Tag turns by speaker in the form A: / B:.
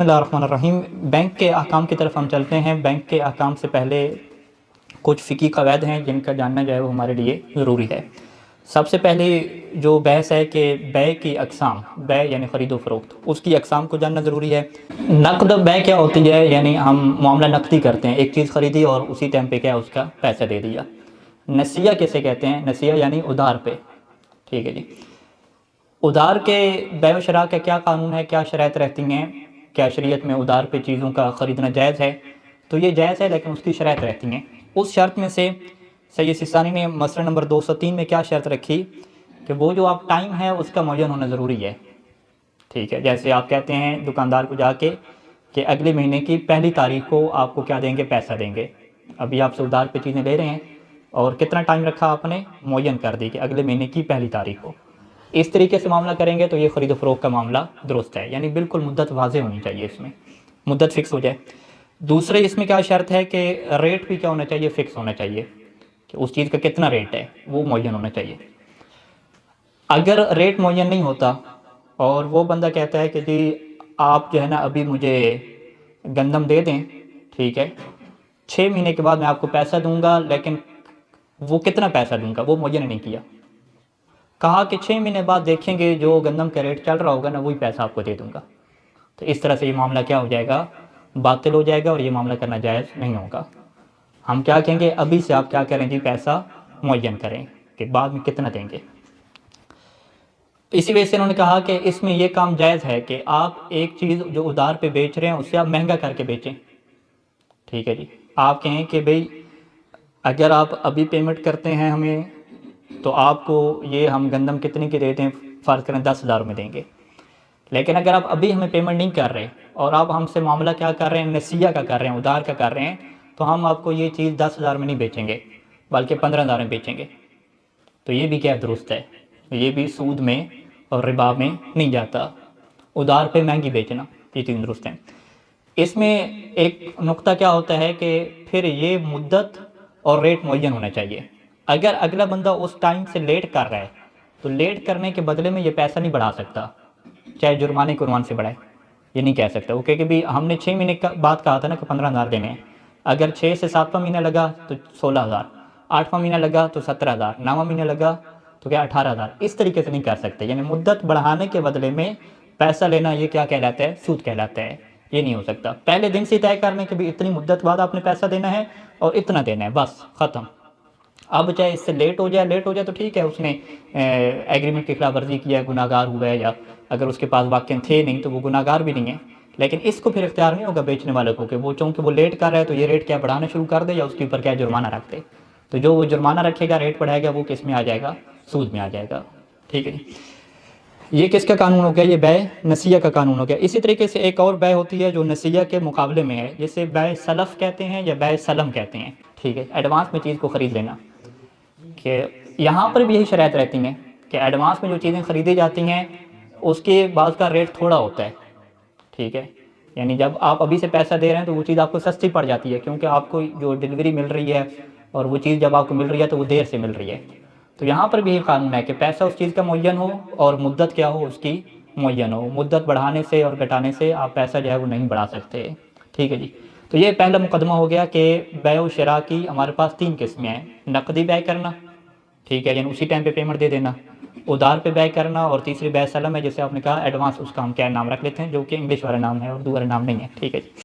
A: بسم اللہ الرحمن الرحیم۔ بینک کے احکام کی طرف ہم چلتے ہیں۔ بینک کے احکام سے پہلے کچھ فقہی قواعد ہیں جن کا جاننا جو ہے وہ ہمارے لیے ضروری ہے۔ سب سے پہلے جو بحث ہے کہ بے کی اقسام، بے یعنی خرید و فروخت، اس کی اقسام کو جاننا ضروری ہے۔ نقد بے کیا ہوتی ہے؟ یعنی ہم معاملہ نقدی کرتے ہیں، ایک چیز خریدی اور اسی ٹائم پہ کیا اس کا پیسہ دے دیا۔ نسیہ کیسے کہتے ہیں؟ نسیہ یعنی ادھار پہ، ٹھیک ہے جی۔ ادھار کے بے و شراء کا کیا قانون ہے، کیا شرائط رہتی ہیں؟ کیا شریعت میں ادھار پہ چیزوں کا خریدنا جائز ہے؟ تو یہ جائز ہے، لیکن اس کی شرائط رہتی ہیں۔ اس شرط میں سے سید سیستانی نے مسئلہ نمبر 203 میں کیا شرط رکھی کہ وہ جو آپ ٹائم ہے اس کا معین ہونا ضروری ہے، ٹھیک ہے۔ جیسے آپ کہتے ہیں دکاندار کو جا کے کہ اگلے مہینے کی پہلی تاریخ کو آپ کو کیا دیں گے؟ پیسہ دیں گے۔ ابھی آپ سے ادھار پہ چیزیں لے رہے ہیں اور کتنا ٹائم رکھا آپ نے؟ معین کر دی کہ اگلے مہینے کی پہلی تاریخ کو۔ اس طریقے سے معاملہ کریں گے تو یہ خرید و فروخت کا معاملہ درست ہے، یعنی بالکل مدت واضح ہونی چاہیے، اس میں مدت فکس ہو جائے۔ دوسرے اس میں کیا شرط ہے کہ ریٹ بھی کیا ہونا چاہیے؟ فکس ہونا چاہیے، کہ اس چیز کا کتنا ریٹ ہے وہ معین ہونا چاہیے۔ اگر ریٹ معین نہیں ہوتا اور وہ بندہ کہتا ہے کہ جی آپ جو ہے نا ابھی مجھے گندم دے دیں، ٹھیک ہے، 6 مہینے کے بعد میں آپ کو پیسہ دوں گا، لیکن وہ کتنا پیسہ دوں گا وہ معین نہیں کیا، کہا کہ 6 مہینے بعد دیکھیں گے جو گندم کا ریٹ چل رہا ہوگا نا وہی پیسہ آپ کو دے دوں گا، تو اس طرح سے یہ معاملہ کیا ہو جائے گا؟ باطل ہو جائے گا، اور یہ معاملہ کرنا جائز نہیں ہوگا۔ ہم کیا کہیں گے؟ ابھی سے آپ کیا کریں جی؟ پیسہ معین کریں کہ بعد میں کتنا دیں گے۔ اسی وجہ سے انہوں نے کہا کہ اس میں یہ کام جائز ہے کہ آپ ایک چیز جو ادھار پہ بیچ رہے ہیں اسے آپ مہنگا کر کے بیچیں، ٹھیک ہے جی۔ آپ کہیں کہ بھئی اگر آپ ابھی پیمنٹ کرتے ہیں ہمیں تو آپ کو یہ ہم گندم کتنے کی دے دیں؟ فرض کریں 10,000 میں دیں گے، لیکن اگر آپ ابھی ہمیں پیمنٹ نہیں کر رہے اور آپ ہم سے معاملہ کیا کر رہے ہیں؟ نسیہ کا کر رہے ہیں، ادھار کا کر رہے ہیں، تو ہم آپ کو یہ چیز 10,000 میں نہیں بیچیں گے بلکہ 15,000 میں بیچیں گے۔ تو یہ بھی کیا درست ہے؟ یہ بھی سود میں اور ربا میں نہیں جاتا۔ ادھار پہ مہنگی بیچنا یہ چیز درست ہے۔ اس میں ایک نقطہ کیا ہوتا ہے کہ پھر یہ مدت اور ریٹ معین ہونا چاہیے۔ اگر اگلا بندہ اس ٹائم سے لیٹ کر رہا ہے تو لیٹ کرنے کے بدلے میں یہ پیسہ نہیں بڑھا سکتا، چاہے جرمانے کے عنوان سے بڑھائے، یہ نہیں کہہ سکتا وہ کہ بھی ہم نے 6 مہینے کا بعد کہا تھا نا کہ 15,000 دینے ہیں، اگر 6 سے 7واں مہینہ لگا تو 16,000، 8واں مہینہ لگا تو 17,000، 9واں مہینہ لگا تو کیا 18,000۔ اس طریقے سے نہیں کر سکتے، یعنی مدت بڑھانے کے بدلے میں پیسہ لینا یہ کیا کہلاتا ہے؟ سود کہلاتا ہے۔ یہ نہیں ہو سکتا۔ پہلے دن سے طے کرنے کہ بھی اتنی مدت بعد آپ نے پیسہ دینا ہے اور اتنا دینا ہے، بس ختم۔ اب چاہے اس سے لیٹ ہو جائے تو ٹھیک ہے، اس نے ایگریمنٹ کی خلاف ورزی کی ہے، گناہ گار ہوا ہے، یا اگر اس کے پاس واقعی تھے نہیں تو وہ گناہ گار بھی نہیں ہے، لیکن اس کو پھر اختیار نہیں ہوگا بیچنے والے کو کہ وہ چونکہ وہ لیٹ کر رہا ہے تو یہ ریٹ کیا بڑھانا شروع کر دے یا اس کے اوپر کیا جرمانہ رکھ دے۔ تو جو وہ جرمانہ رکھے گا، ریٹ بڑھائے گا، وہ کس میں آ جائے گا؟ سود میں آ جائے گا، ٹھیک ہے جی۔ یہ کس کا قانون ہو گیا؟ یہ بے نسیہ کا قانون ہو گیا۔ اسی طریقے سے ایک اور بے ہوتی ہے جو نسیہ کے مقابلے میں ہے، جسے بے سلف کہتے ہیں یا بے سلم کہتے ہیں، ٹھیک ہے، ایڈوانس میں چیز کو خرید لینا۔ کہ یہاں پر بھی یہی شرائط رہتی ہیں کہ ایڈوانس میں جو چیزیں خریدی جاتی ہیں اس کے بعض کا ریٹ تھوڑا ہوتا ہے، ٹھیک ہے، یعنی جب آپ ابھی سے پیسہ دے رہے ہیں تو وہ چیز آپ کو سستی پڑ جاتی ہے، کیونکہ آپ کو جو ڈیلیوری مل رہی ہے اور وہ چیز جب آپ کو مل رہی ہے تو وہ دیر سے مل رہی ہے۔ تو یہاں پر بھی یہ قانون ہے کہ پیسہ اس چیز کا معین ہو اور مدت کیا ہو؟ اس کی معین ہو۔ مدت بڑھانے سے اور گھٹانے سے آپ پیسہ جو ہے وہ نہیں بڑھا سکتے، ٹھیک ہے جی۔ تو یہ پہلا مقدمہ ہو گیا کہ بے و شراء کی ہمارے پاس 3 قسمیں ہیں: نقدی بے کرنا، ٹھیک ہے، یعنی اسی ٹائم پہ پیمنٹ دے دینا، ادھار پہ بے کرنا، اور تیسری بے سلم ہے جسے آپ نے کہا ایڈوانس، اس کا ہم کیا نام رکھ لیتے ہیں جو کہ انگلش والا نام ہے، اردو والا نام نہیں ہے، ٹھیک ہے جی۔